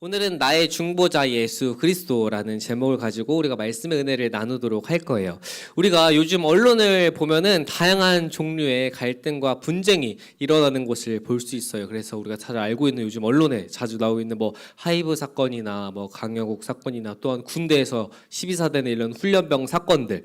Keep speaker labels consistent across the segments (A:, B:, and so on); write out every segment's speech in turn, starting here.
A: 오늘은 나의 중보자 예수 그리스도라는 제목을 가지고 우리가 말씀의 은혜를 나누도록 할 거예요. 우리가 요즘 언론을 보면은 다양한 종류의 갈등과 분쟁이 일어나는 것을 볼 수 있어요. 그래서 우리가 잘 알고 있는 요즘 언론에 자주 나오고 있는 하이브 사건이나 강영욱 사건이나 또한 군대에서 12사대는 이런 훈련병 사건들,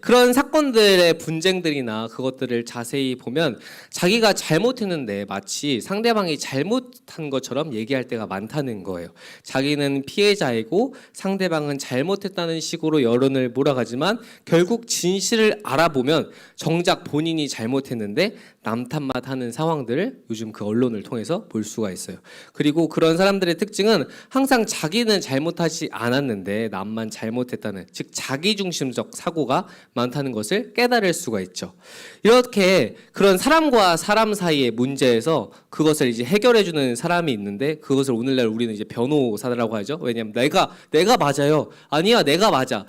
A: 그런 사건들의 분쟁들이나 그것들을 자세히 보면 자기가 잘못했는데 마치 상대방이 잘못한 것처럼 얘기할 때가 많다는 거예요. 자기는 피해자이고 상대방은 잘못했다는 식으로 여론을 몰아가지만 결국 진실을 알아보면 정작 본인이 잘못했는데 남 탓만 하는 상황들을 요즘 그 언론을 통해서 볼 수가 있어요. 그리고 그런 사람들의 특징은 항상 자기는 잘못하지 않았는데 남만 잘못했다는, 즉 자기중심적 사고가 많다는 것을 깨달을 수가 있죠. 이렇게 그런 사람과 사람 사이의 문제에서 그것을 이제 해결해주는 사람이 있는데, 그것을 오늘날 우리는 이제 변호사라고 하죠. 왜냐하면 내가 맞아요, 아니야 내가 맞아,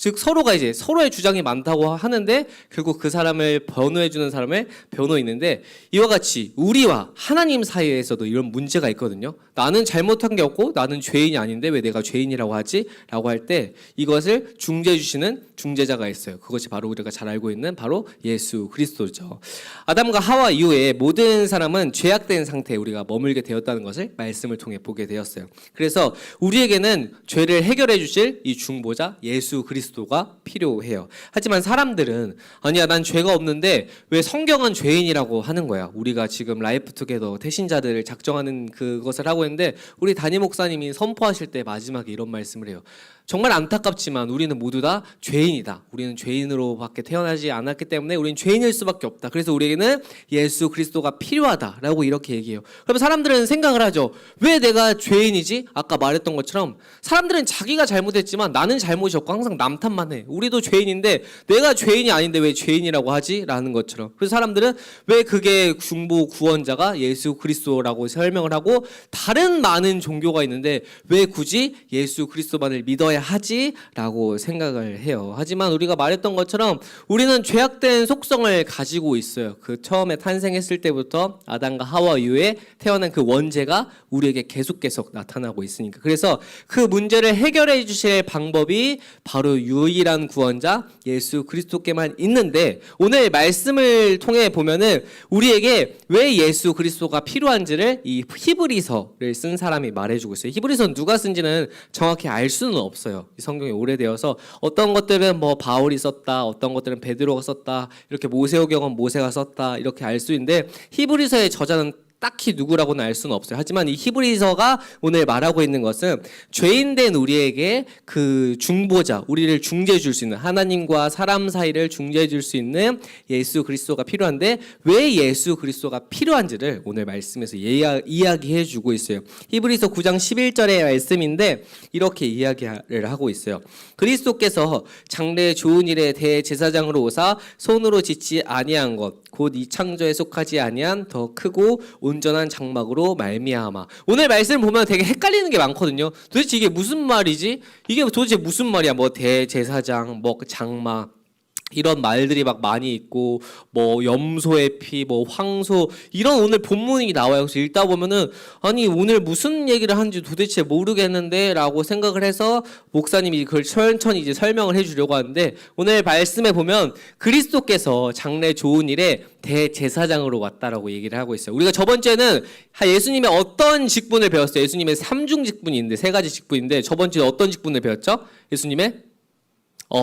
A: 즉 서로가 이제 서로의 주장이 많다고 하는데 결국 그 사람을 변호해주는 사람을 변호인인데, 이와 같이 우리와 하나님 사이에서도 이런 문제가 있거든요. 나는 잘못한 게 없고 나는 죄인이 아닌데 왜 내가 죄인이라고 하지? 라고 할 때 이것을 중재해 주시는 중재자가 있어요. 그것이 바로 우리가 잘 알고 있는 바로 예수 그리스도죠. 아담과 하와 이후에 모든 사람은 죄악된 상태에 우리가 머물게 되었다는 것을 말씀을 통해 보게 되었어요. 그래서 우리에게는 죄를 해결해 주실 이 중보자 예수 그리스도가 필요해요. 하지만 사람들은 아니야, 난 죄가 없는데 왜 성경은 죄인이라고 하는 거야. 우리가 지금 라이프투게더 태신자들을 작정하는 그것을 하고 있는데, 우리 담임 목사님이 선포하실 때 마지막에 이런 말씀을 해요. 정말 안타깝지만 우리는 모두 다 죄인이다. 우리는 죄인으로밖에 태어나지 않았기 때문에 우리는 죄인일 수밖에 없다. 그래서 우리에게는 예수 그리스도가 필요하다라고 이렇게 얘기해요. 그럼 사람들은 생각을 하죠. 왜 내가 죄인이지? 아까 말했던 것처럼 사람들은 자기가 잘못했지만 나는 잘못이 없고 항상 남 탓만 해. 우리도 죄인인데 내가 죄인이 아닌데 왜 죄인이라고 하지? 라는 것처럼. 그래서 사람들은 왜 그게 중보 구원자가 예수 그리스도라고 설명을 하고 다른 많은 종교가 있는데 왜 굳이 예수 그리스도만을 믿어야 하지? 라고 생각을 해요. 하지만 우리가 말했던 것처럼 우리는 죄악된 속성을 가지고 있어요. 그 처음에 탄생했을 때부터 아담과 하와 이후에 태어난 그 원죄가 우리에게 계속 나타나고 있으니까. 그래서 그 문제를 해결해 주실 방법이 바로 유일한 구원자 예수 그리스도께만 있는데, 오늘 말씀을 통해 보면은 우리에게 왜 예수 그리스도가 필요한지를 이 히브리서를 쓴 사람이 말해주고 있어요. 히브리서는 누가 쓴지는 정확히 알 수는 없어요. 이 성경이 오래되어서 어떤 것들은 바울이 썼다, 어떤 것들은 베드로가 썼다, 이렇게 모세오경은 모세가 썼다, 이렇게 알 수 있는데 히브리서의 저자는 딱히 누구라고는 알 수는 없어요. 하지만 이 히브리서가 오늘 말하고 있는 것은 죄인된 우리에게 그 중보자, 우리를 중재해 줄 수 있는, 하나님과 사람 사이를 중재해 줄 수 있는 예수 그리스도가 필요한데, 왜 예수 그리스도가 필요한지를 오늘 말씀에서 이야기해 주고 있어요. 히브리서 9장 11절의 말씀인데 이렇게 이야기를 하고 있어요. 그리스도께서 장래 좋은 일에 대제사장으로 오사 손으로 짓지 아니한 것 곧 이 창조에 속하지 아니한 더 크고 온전한 장막으로 말미암아. 오늘 말씀을 보면 되게 헷갈리는 게 많거든요. 도대체 이게 무슨 말이지? 이게 도대체 무슨 말이야? 대제사장, 장막, 이런 말들이 많이 있고, 염소의 피, 황소, 이런 오늘 본문이 나와요. 그래서 읽다 보면은 아니 오늘 무슨 얘기를 하는지 도대체 모르겠는데 라고 생각을 해서 목사님이 그걸 천천히 이제 설명을 해주려고 하는데, 오늘 말씀에 보면 그리스도께서 장래 좋은 일에 대제사장으로 왔다라고 얘기를 하고 있어요. 우리가 저번 주에는 예수님의 어떤 직분을 배웠어요? 예수님의 3중 직분이 있는데, 3가지 직분인데 저번 주에 어떤 직분을 배웠죠? 예수님의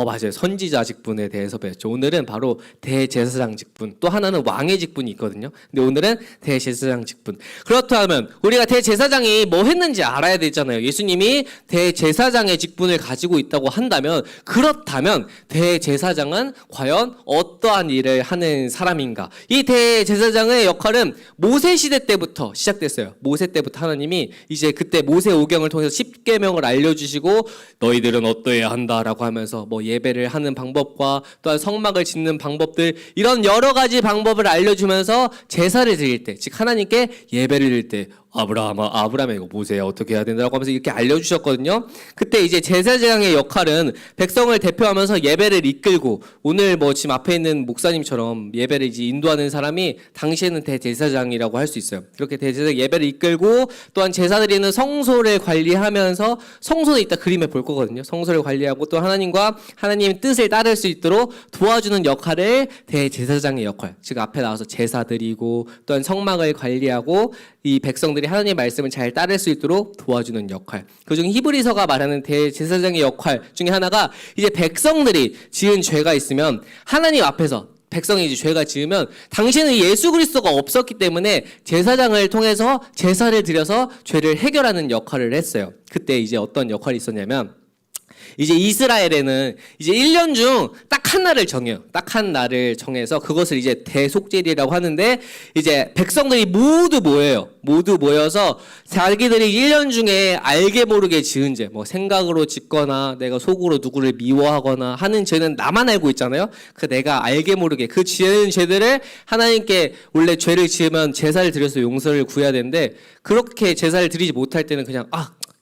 A: 맞아요. 선지자 직분에 대해서 배웠죠. 오늘은 바로 대제사장 직분, 또 하나는 왕의 직분이 있거든요. 근데 오늘은 대제사장 직분. 그렇다면 우리가 대제사장이 뭐 했는지 알아야 되잖아요. 예수님이 대제사장의 직분을 가지고 있다고 한다면, 그렇다면 대제사장은 과연 어떠한 일을 하는 사람인가? 이 대제사장의 역할은 모세 시대 때부터 시작됐어요. 모세 때부터 하나님이 이제 그때 모세 오경을 통해서 10계명을 알려주시고 너희들은 어떠해야 한다라고 하면서 예배를 하는 방법과 또한 성막을 짓는 방법들, 이런 여러 가지 방법을 알려주면서 제사를 드릴 때, 즉 하나님께 예배를 드릴 때 아브라함이 이거 보세요. 어떻게 해야 된다고 하면서 이렇게 알려주셨거든요. 그때 이제 제사장의 역할은 백성을 대표하면서 예배를 이끌고, 오늘 뭐 지금 앞에 있는 목사님처럼 예배를 이제 인도하는 사람이 당시에는 대제사장이라고 할 수 있어요. 그렇게 대제사장 예배를 이끌고, 또한 제사 드리는 성소를 관리하면서, 성소는 이따 그림에 볼 거거든요. 성소를 관리하고 또 하나님과 하나님의 뜻을 따를 수 있도록 도와주는 역할을 대제사장의 역할, 즉 앞에 나와서 제사 드리고 또한 성막을 관리하고 이 백성들이 하나님의 말씀을 잘 따를 수 있도록 도와주는 역할. 그중 히브리서가 말하는 대제사장의 역할 중에 하나가, 이제 백성들이 지은 죄가 있으면 하나님 앞에서, 백성이 이제 죄가 지으면 당시에는 예수 그리스도가 없었기 때문에 제사장을 통해서 제사를 드려서 죄를 해결하는 역할을 했어요. 그때 이제 어떤 역할이 있었냐면, 이제 이스라엘에는 이제 1년 중 딱 한 날을 정해요. 딱 한 날을 정해서 그것을 이제 대속죄일이라고 하는데, 이제 백성들이 모두 모여요. 모두 모여서 자기들이 1년 중에 알게 모르게 지은 죄, 뭐 생각으로 짓거나 내가 속으로 누구를 미워하거나 하는 죄는 나만 알고 있잖아요. 그 내가 알게 모르게 그 지은 죄들을 하나님께, 원래 죄를 지으면 제사를 드려서 용서를 구해야 되는데, 그렇게 제사를 드리지 못할 때는 그냥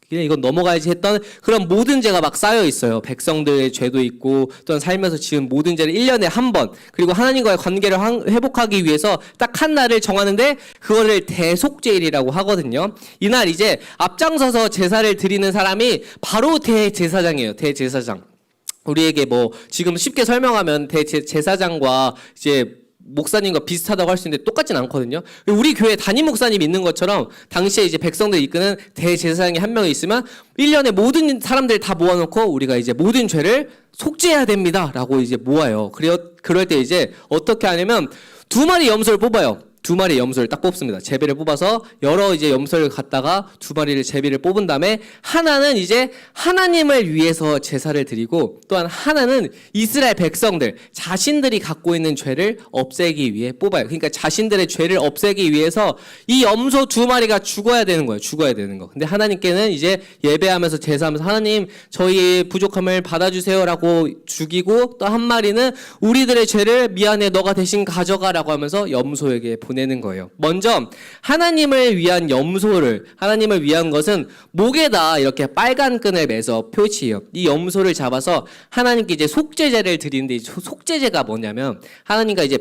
A: 그냥 이건 넘어가야지 했던 그런 모든 죄가 막 쌓여 있어요. 백성들의 죄도 있고 또한 살면서 지은 모든 죄를 1년에 한 번, 그리고 하나님과의 관계를 회복하기 위해서 딱 한 날을 정하는데, 그거를 대속죄일이라고 하거든요. 이날 이제 앞장서서 제사를 드리는 사람이 바로 대제사장이에요. 대제사장. 우리에게 뭐 지금 쉽게 설명하면 대제사장과 이제 목사님과 비슷하다고 할 수 있는데 똑같진 않거든요. 우리 교회 담임 목사님이 있는 것처럼 당시에 이제 백성들 이끄는 대제사장이 한 명이 있으면 1년에 모든 사람들 다 모아놓고 우리가 이제 모든 죄를 속죄해야 됩니다라고 이제 모아요. 그럴 때 이제 어떻게 하냐면 2마리 염소를 뽑아요. 2마리 염소를 딱 뽑습니다. 제비를 뽑아서 여러 이제 염소를 갖다가 2마리를 제비를 뽑은 다음에, 하나는 이제 하나님을 위해서 제사를 드리고, 또한 하나는 이스라엘 백성들 자신들이 갖고 있는 죄를 없애기 위해 뽑아요. 그러니까 자신들의 죄를 없애기 위해서 이 염소 2마리가 죽어야 되는 거예요. 죽어야 되는 거. 근데 하나님께는 이제 예배하면서 제사하면서, 하나님 저희의 부족함을 받아주세요라고 죽이고, 또 한 마리는 우리들의 죄를 미안해 너가 대신 가져가라고 하면서 염소에게 보내는 거예요. 먼저 하나님을 위한 염소를, 하나님을 위한 것은 목에다 이렇게 빨간 끈을 매서 표시해요. 이 염소를 잡아서 하나님께 이제 속죄제를 드리는데, 속죄제가 뭐냐면 하나님과 이제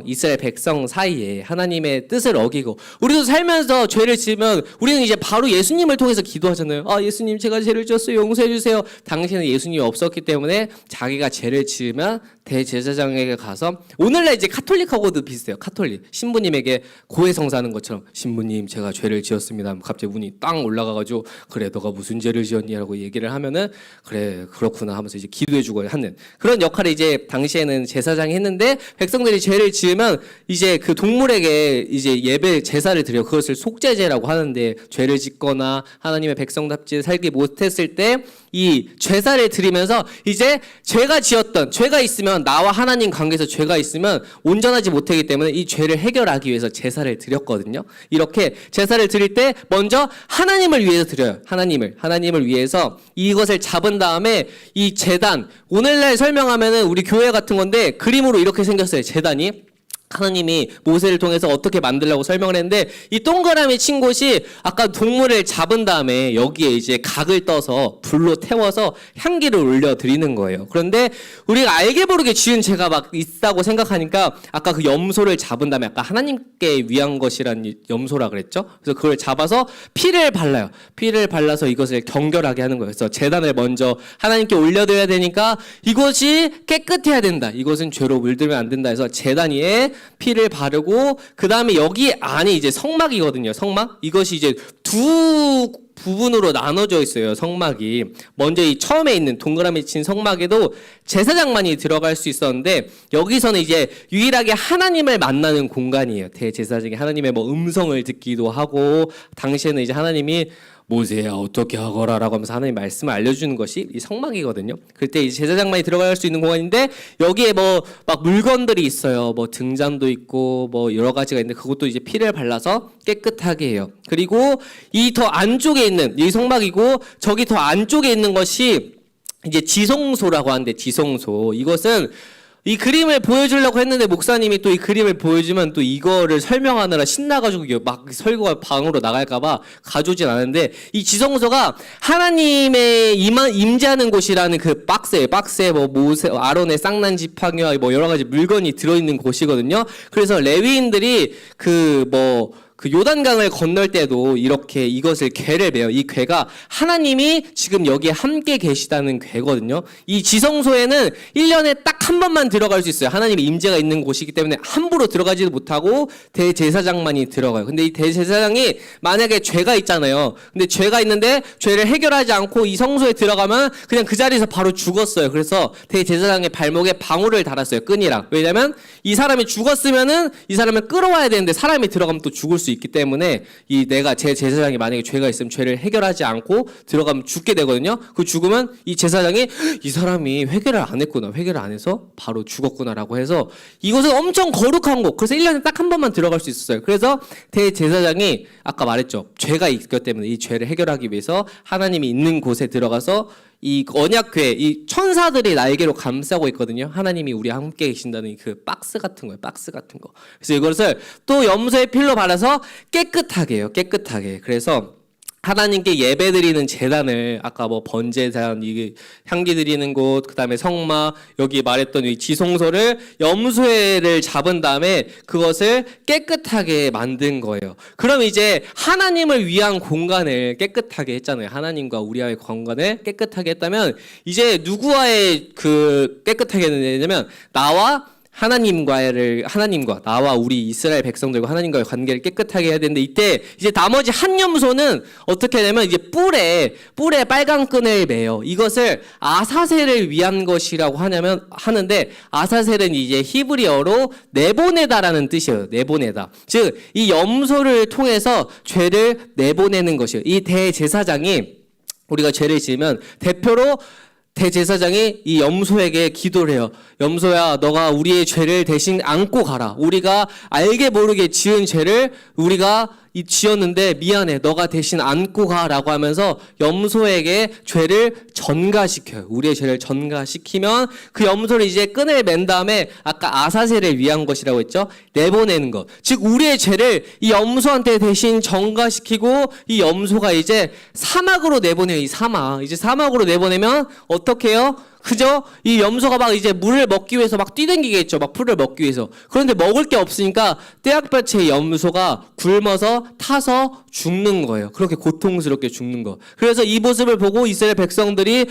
A: 이스라엘 백성 사이에 하나님의 뜻을 어기고, 우리도 살면서 죄를 지으면 우리는 이제 바로 예수님을 통해서 기도하잖아요. 예수님 제가 죄를 지었어요. 용서해 주세요. 당시에는 예수님이 없었기 때문에 자기가 죄를 지으면 대제사장에게 가서, 오늘날 이제 카톨릭하고도 비슷해요. 카톨릭 신부님에게 고해성사하는 것처럼, 신부님 제가 죄를 지었습니다. 갑자기 문이 땅 올라가가지고, 그래 너가 무슨 죄를 지었니라고 얘기를 하면은, 그래 그렇구나 하면서 이제 기도해주고 하는 그런 역할을 이제 당시에는 제사장이 했는데, 백성들이 죄를 지으면 이제 그 동물에게 이제 예배 제사를 드려. 그것을 속죄제라고 하는데, 죄를 짓거나 하나님의 백성답지 살기 못했을 때 이 제사를 드리면서, 이제 죄가 있으면, 나와 하나님 관계에서 죄가 있으면 온전하지 못하기 때문에 이 죄를 해결하기 위해서 제사를 드렸거든요. 이렇게 제사를 드릴 때 먼저 하나님을 위해서 드려요. 하나님을 위해서 이것을 잡은 다음에 이 제단, 오늘날 설명하면은 우리 교회 같은 건데 그림으로 이렇게 생겼어요. 제단이. 하나님이 모세를 통해서 어떻게 만들라고 설명을 했는데, 이 동그라미 친 곳이 아까 동물을 잡은 다음에 여기에 이제 각을 떠서 불로 태워서 향기를 올려 드리는 거예요. 그런데 우리가 알게 모르게 지은 죄가 막 있다고 생각하니까, 아까 그 염소를 잡은 다음에, 아까 하나님께 위한 것이란 염소라 그랬죠? 그래서 그걸 잡아서 피를 발라요. 피를 발라서 이것을 경결하게 하는 거예요. 그래서 제단을 먼저 하나님께 올려드려야 되니까 이것이 깨끗해야 된다. 이것은 죄로 물들면 안 된다 해서 제단 위에 피를 바르고, 그 다음에 여기 안이 이제 성막이거든요. 성막. 이것이 이제 두 부분으로 나눠져 있어요. 성막이. 먼저 이 처음에 있는 동그라미 친 성막에도 제사장만이 들어갈 수 있었는데, 여기서는 이제 유일하게 하나님을 만나는 공간이에요. 대제사장이 하나님의 뭐 음성을 듣기도 하고, 당시에는 이제 하나님이 모세야 어떻게 하거라 라고 하면서 하나님 말씀을 알려주는 것이 이 성막이거든요. 그때 이제 제사장만이 들어갈 수 있는 공간인데, 여기에 뭐 막 물건들이 있어요. 뭐 등잔도 있고 뭐 여러 가지가 있는데, 그것도 이제 피를 발라서 깨끗하게 해요. 그리고 이 더 안쪽에 있는 이 성막이고, 저기 더 안쪽에 있는 것이 이제 지성소라고 하는데, 지성소, 이것은 이 그림을 보여주려고 했는데 목사님이 또 이 그림을 보여주면 또 이거를 설명하느라 신나가지고 막 설교가 방으로 나갈까봐 가져오진 않았는데, 이 지성소가 하나님의 임재하는 곳이라는 그 박스에 뭐 모세, 아론의 쌍난 지팡이와 뭐 여러 가지 물건이 들어있는 곳이거든요. 그래서 레위인들이 그 요단강을 건널 때도 이렇게 이것을 궤를 메요. 이 궤가 하나님이 지금 여기에 함께 계시다는 궤거든요. 이 지성소에는 1년에 딱 한 번만 들어갈 수 있어요. 하나님의 임재가 있는 곳이기 때문에 함부로 들어가지도 못하고 대제사장만이 들어가요. 근데 이 대제사장이 만약에 죄가 있잖아요. 근데 죄가 있는데 죄를 해결하지 않고 이 성소에 들어가면 그냥 그 자리에서 바로 죽었어요. 그래서 대제사장의 발목에 방울을 달았어요. 끈이랑. 왜냐면 이 사람이 죽었으면은 이 사람을 끌어와야 되는데 사람이 들어가면 또 죽을 수 있기 때문에 제 제사장이 만약에 죄가 있으면 죄를 해결하지 않고 들어가면 죽게 되거든요. 그 죽으면 이 제사장이 이 사람이 회개를 안 했구나, 회개를 안 해서 바로 죽었구나라고 해서 이것은 엄청 거룩한 곳, 그래서 1년에 딱 한 번만 들어갈 수 있었어요. 그래서 대제사장이 아까 말했죠, 죄가 있기 때문에 이 죄를 해결하기 위해서 하나님이 있는 곳에 들어가서 이 언약궤, 이 천사들이 날개로 감싸고 있거든요. 하나님이 우리와 함께 계신다는 그 박스 같은 거예요. 박스 같은 거. 그래서 이것을 또 염소의 필로 발라서 깨끗하게 해요. 깨끗하게. 그래서 하나님께 예배드리는 제단을, 아까 뭐 번제단, 이게 향기 드리는 곳, 그 다음에 성막, 여기 말했던 이 지성소를 염소회를 잡은 다음에 그것을 깨끗하게 만든 거예요. 그럼 이제 하나님을 위한 공간을 깨끗하게 했잖아요. 하나님과 우리와의 공간을 깨끗하게 했다면 이제 누구와의 깨끗하게 했느냐면 하나님과 나와 우리 이스라엘 백성들과 하나님과의 관계를 깨끗하게 해야 되는데, 이때 이제 나머지 한 염소는 어떻게 하냐면 이제 뿔에 빨간 끈을 매요. 이것을 아사셀을 위한 것이라고 하는데, 아사셀은 이제 히브리어로 내보내다라는 뜻이에요. 내보내다. 즉 이 염소를 통해서 죄를 내보내는 것이에요. 이 대제사장이, 우리가 죄를 지으면 대표로 대제사장이 이 염소에게 기도를 해요. 염소야, 너가 우리의 죄를 대신 안고 가라. 우리가 알게 모르게 지은 죄를 우리가 지었는데 미안해. 너가 대신 안고 가라고 하면서 염소에게 죄를 전가시켜요. 우리의 죄를 전가시키면 그 염소를 이제 끈을 맨 다음에 아까 아사셀을 위한 것이라고 했죠. 내보내는 것. 즉 우리의 죄를 이 염소한테 대신 전가시키고 이 염소가 이제 사막으로 내보내요. 이 사막. 이제 사막으로 내보내면 어떻게 해요? 그죠? 이 염소가 막 이제 물을 먹기 위해서 막 뛰댕기겠죠. 막 풀을 먹기 위해서. 그런데 먹을 게 없으니까 떼약볕에 염소가 굶어서 타서 죽는 거예요. 그렇게 고통스럽게 죽는 거. 그래서 이 모습을 보고 이스라엘 백성들이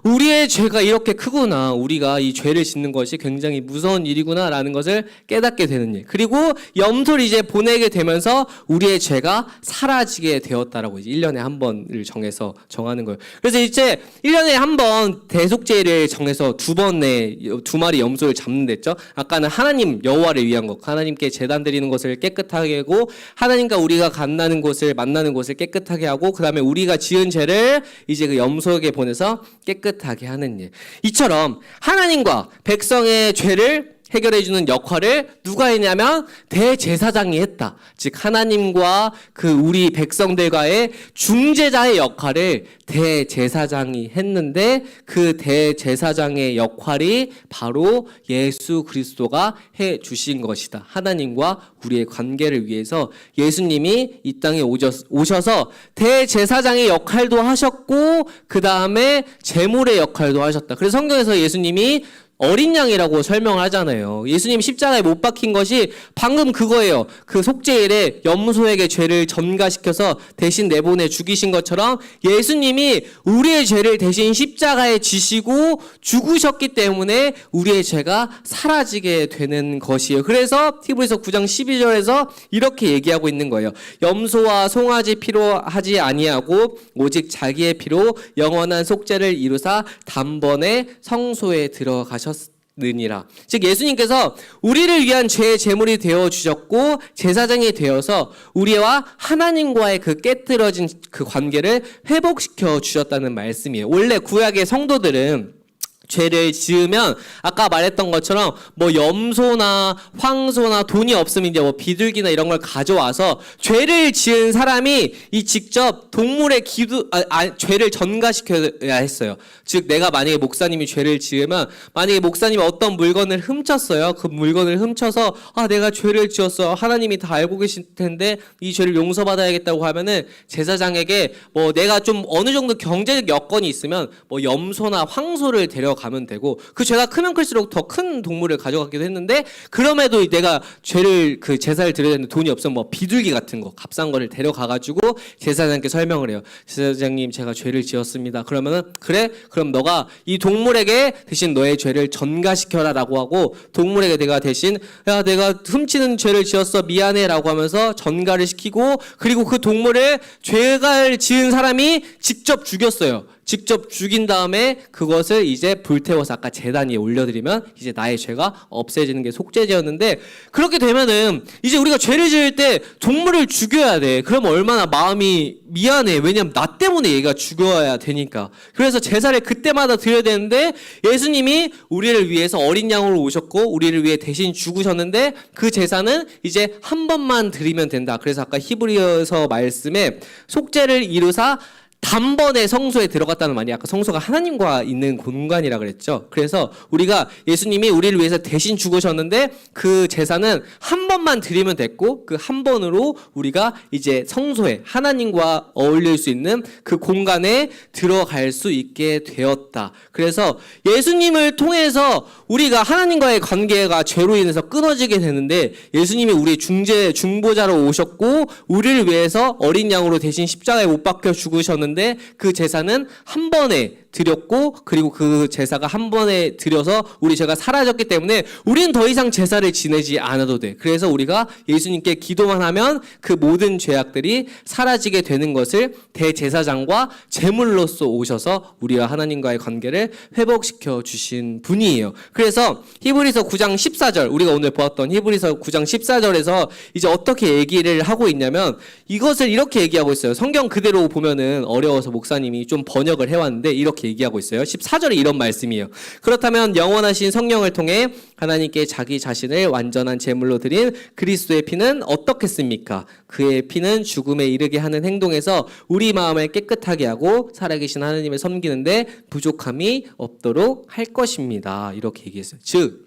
A: 우리의 죄가 이렇게 크구나. 우리가 이 죄를 짓는 것이 굉장히 무서운 일이구나 라는 것을 깨닫게 되는 일. 그리고 염소를 이제 보내게 되면서 우리의 죄가 사라지게 되었다라고 이제 1년에 한 번을 정하는 거예요. 그래서 이제 1년에 한 번 대속죄를 정해서 두 마리 염소를 잡는 데죠. 아까는 하나님 여호와를 위한 것, 하나님께 제단 드리는 것을 깨끗하게 하고 하나님과 우리가 만나는 곳을 깨끗하게 하고, 그 다음에 우리가 지은 죄를 이제 그 염소에게 보내서 깨끗하게 하는 일. 이처럼 하나님과 백성의 죄를 해결해주는 역할을 누가 했냐면 대제사장이 했다. 즉 하나님과 우리 백성들과의 중재자의 역할을 대제사장이 했는데, 그 대제사장의 역할이 바로 예수 그리스도가 해주신 것이다. 하나님과 우리의 관계를 위해서 예수님이 이 땅에 오셔서 대제사장의 역할도 하셨고 그 다음에 제물의 역할도 하셨다. 그래서 성경에서 예수님이 어린 양이라고 설명을 하잖아요. 예수님 십자가에 못 박힌 것이 방금 그거예요. 그 속죄일에 염소에게 죄를 전가시켜서 대신 내보내 죽이신 것처럼 예수님이 우리의 죄를 대신 십자가에 지시고 죽으셨기 때문에 우리의 죄가 사라지게 되는 것이에요. 그래서 히브리서 9장 12절에서 이렇게 얘기하고 있는 거예요. 염소와 송아지 피로 하지 아니하고 오직 자기의 피로 영원한 속죄를 이루사 단번에 성소에 들어가셨습니다. 느니라. 즉 예수님께서 우리를 위한 죄의 제물이 되어 주셨고 제사장이 되어서 우리와 하나님과의 그 깨뜨려진 그 관계를 회복시켜 주셨다는 말씀이에요. 원래 구약의 성도들은 죄를 지으면 아까 말했던 것처럼 뭐 염소나 황소나 돈이 없으면 이제 뭐 비둘기나 이런 걸 가져와서 죄를 지은 사람이 이 직접 동물의 죄를 전가시켜야 했어요. 즉 내가 만약에 목사님이 죄를 지으면 만약에 목사님이 어떤 물건을 훔쳤어요. 그 물건을 훔쳐서 내가 죄를 지었어. 하나님이 다 알고 계실 텐데 이 죄를 용서받아야겠다고 하면은 제사장에게 뭐 내가 좀 어느 정도 경제적 여건이 있으면 뭐 염소나 황소를 가면 되고 그 죄가 크면 클수록 더 큰 동물을 가져가기도 했는데 그럼에도 내가 그 제사를 드려야 되는데 돈이 없으면 뭐 비둘기 같은 거 값싼 거를 데려가가지고 제사장님께 설명을 해요. 제사장님 제가 죄를 지었습니다. 그러면은 그래? 그럼 너가 이 동물에게 대신 너의 죄를 전가시켜라 라고 하고 동물에게 내가 대신 야 내가 훔치는 죄를 지었어 미안해 라고 하면서 전가를 시키고 그리고 그 동물을 죄를 지은 사람이 직접 죽였어요. 직접 죽인 다음에 그것을 이제 불태워서 아까 제단 위에 올려드리면 이제 나의 죄가 없애지는 게 속죄제였는데 그렇게 되면은 이제 우리가 죄를 지을 때 동물을 죽여야 돼. 그럼 얼마나 마음이 미안해. 왜냐면 나 때문에 얘가 죽어야 되니까. 그래서 제사를 그때마다 드려야 되는데 예수님이 우리를 위해서 어린 양으로 오셨고 우리를 위해 대신 죽으셨는데 그 제사는 이제 한 번만 드리면 된다. 그래서 아까 히브리서 말씀에 속죄를 이루사 단번에 성소에 들어갔다는 말이 아까 성소가 하나님과 있는 공간이라 그랬죠. 그래서 우리가 예수님이 우리를 위해서 대신 죽으셨는데 그 제사는 한 번만 드리면 됐고 그 한 번으로 우리가 이제 성소에 하나님과 어울릴 수 있는 그 공간에 들어갈 수 있게 되었다. 그래서 예수님을 통해서 우리가 하나님과의 관계가 죄로 인해서 끊어지게 되는데 예수님이 우리의 중보자로 오셨고 우리를 위해서 어린 양으로 대신 십자가에 못 박혀 죽으셨는데 그 제사는 한 번에 드렸고 그리고 그 제사가 한 번에 드려서 우리 죄가 사라졌기 때문에 우리는 더 이상 제사를 지내지 않아도 돼. 그래서 우리가 예수님께 기도만 하면 그 모든 죄악들이 사라지게 되는 것을 대제사장과 제물로서 오셔서 우리와 하나님과의 관계를 회복시켜 주신 분이에요. 그래서 히브리서 9장 14절 우리가 오늘 보았던 히브리서 9장 14절에서 이제 어떻게 얘기를 하고 있냐면 이것을 이렇게 얘기하고 있어요. 성경 그대로 보면은 어려워서 목사님이 좀 번역을 해왔는데 이렇게 얘기하고 있어요. 14절에 이런 말씀이에요. 그렇다면 영원하신 성령을 통해 하나님께 자기 자신을 완전한 제물로 드린 그리스도의 피는 어떻겠습니까? 그의 피는 죽음에 이르게 하는 행동에서 우리 마음을 깨끗하게 하고 살아계신 하나님을 섬기는데 부족함이 없도록 할 것입니다. 이렇게 얘기했어요. 즉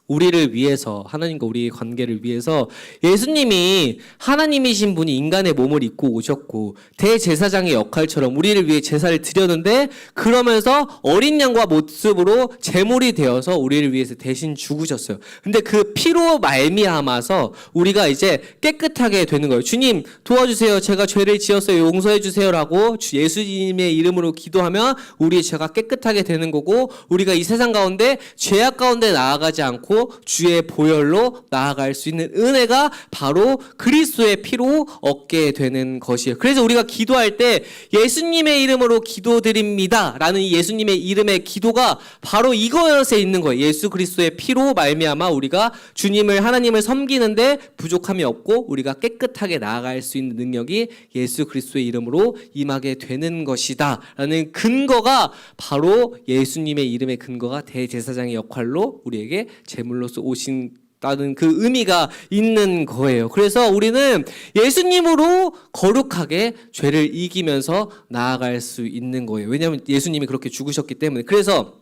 A: 우리를 위해서 하나님과 우리의 관계를 위해서 예수님이 하나님이신 분이 인간의 몸을 입고 오셨고 대제사장의 역할처럼 우리를 위해 제사를 드렸는데 그러면서 어린 양과 모습으로 제물이 되어서 우리를 위해서 대신 죽으셨어요. 근데 그 피로 말미암아서 우리가 이제 깨끗하게 되는 거예요. 주님 도와주세요. 제가 죄를 지었어요. 용서해 주세요라고 예수님의 이름으로 기도하면 우리의 죄가 깨끗하게 되는 거고 우리가 이 세상 가운데 죄악 가운데 나아가지 않고 주의 보혈로 나아갈 수 있는 은혜가 바로 그리스도의 피로 얻게 되는 것이에요. 그래서 우리가 기도할 때 예수님의 이름으로 기도드립니다 라는 이 예수님의 이름의 기도가 바로 이것에 있는 거예요. 예수 그리스도의 피로 말미암아 우리가 주님을 하나님을 섬기는데 부족함이 없고 우리가 깨끗하게 나아갈 수 있는 능력이 예수 그리스도의 이름으로 임하게 되는 것이다 라는 근거가 바로 예수님의 이름의 근거가 대제사장의 역할로 우리에게 제물로서 오신다는 그 의미가 있는 거예요. 그래서 우리는 예수님으로 거룩하게 죄를 이기면서 나아갈 수 있는 거예요. 왜냐하면 예수님이 그렇게 죽으셨기 때문에. 그래서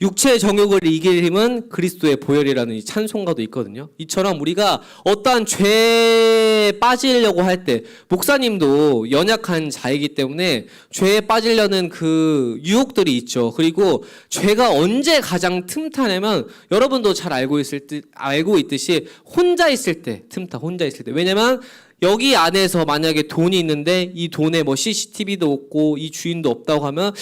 A: 육체의 정욕을 이길 힘은 그리스도의 보혈이라는 이 찬송가도 있거든요. 이처럼 우리가 어떠한 죄에 빠지려고 할 때 목사님도 연약한 자이기 때문에 죄에 빠지려는 그 유혹들이 있죠. 그리고 죄가 언제 가장 틈타냐면 여러분도 잘 알고 있듯이 혼자 있을 때 틈타. 혼자 있을 때. 왜냐면 여기 안에서 만약에 돈이 있는데 이 돈에 뭐 CCTV도 없고 이 주인도 없다고 하면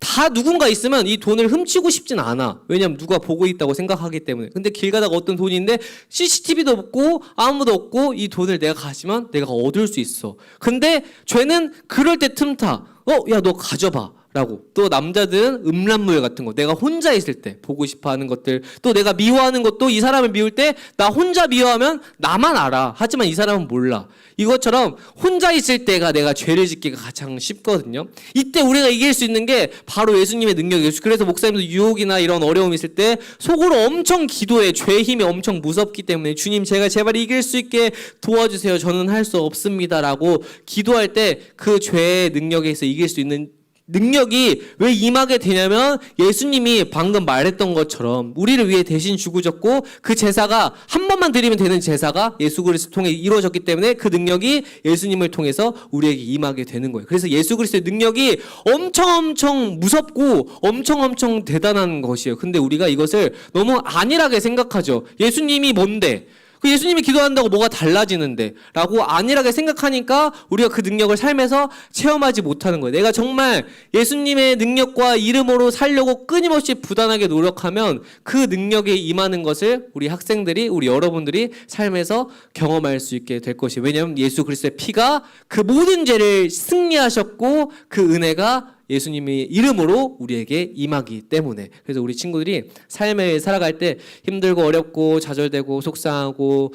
A: 다 누군가 있으면 이 돈을 훔치고 싶진 않아. 왜냐면 누가 보고 있다고 생각하기 때문에. 근데 길 가다가 어떤 돈이 있는데 CCTV도 없고 아무도 없고 이 돈을 내가 가지면 내가 얻을 수 있어. 근데 죄는 그럴 때 틈타. 야 너 가져봐 라고. 또 남자들은 음란물 같은 거, 내가 혼자 있을 때 보고 싶어 하는 것들, 또 내가 미워하는 것도 이 사람을 미울 때 나 혼자 미워하면 나만 알아. 하지만 이 사람은 몰라. 이것처럼 혼자 있을 때가 내가 죄를 짓기가 가장 쉽거든요. 이때 우리가 이길 수 있는 게 바로 예수님의 능력이에요. 그래서 목사님도 유혹이나 이런 어려움이 있을 때 속으로 엄청 기도해. 죄의 힘이 엄청 무섭기 때문에 주님 제가 제발 이길 수 있게 도와주세요. 저는 할 수 없습니다. 라고 기도할 때 그 죄의 능력에서 이길 수 있는 능력이 왜 임하게 되냐면 예수님이 방금 말했던 것처럼 우리를 위해 대신 죽으셨고 그 제사가 한 번만 드리면 되는 제사가 예수 그리스도 통해 이루어졌기 때문에 그 능력이 예수님을 통해서 우리에게 임하게 되는 거예요. 그래서 예수 그리스도의 능력이 엄청 무섭고 엄청 대단한 것이에요. 근데 우리가 이것을 너무 안일하게 생각하죠. 예수님이 뭔데? 그 예수님이 기도한다고 뭐가 달라지는데 라고 안일하게 생각하니까 우리가 그 능력을 삶에서 체험하지 못하는 거예요. 내가 정말 예수님의 능력과 이름으로 살려고 끊임없이 부단하게 노력하면 그 능력에 임하는 것을 우리 학생들이, 우리 여러분들이 삶에서 경험할 수 있게 될 것이에요. 왜냐하면 예수 그리스도의 피가 그 모든 죄를 승리하셨고 그 은혜가 예수님의 이름으로 우리에게 임하기 때문에. 그래서 우리 친구들이 삶을 살아갈 때 힘들고 어렵고 좌절되고 속상하고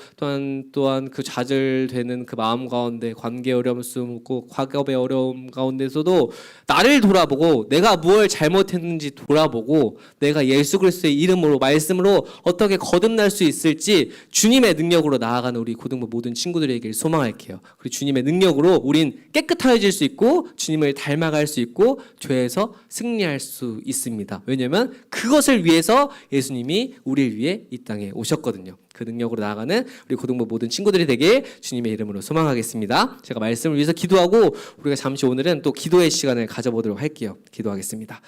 A: 또한 그 좌절되는 그 마음 가운데 관계 어려움 숨고 과거의 어려움 가운데서도 나를 돌아보고 내가 무엇을 잘못했는지 돌아보고 내가 예수 그리스도의 이름으로 말씀으로 어떻게 거듭날 수 있을지 주님의 능력으로 나아가는 우리 고등부 모든 친구들에게 소망할게요. 그리고 주님의 능력으로 우린 깨끗해질 수 있고 주님을 닮아갈 수 있고 죄에서 승리할 수 있습니다. 왜냐하면 그것을 위해서 예수님이 우리를 위해 이 땅에 오셨거든요. 그 능력으로 나아가는 우리 고등부 모든 친구들이 되길 주님의 이름으로 소망하겠습니다. 제가 말씀을 위해서 기도하고 우리가 잠시 오늘은 또 기도의 시간을 가져보도록 할게요. 기도하겠습니다.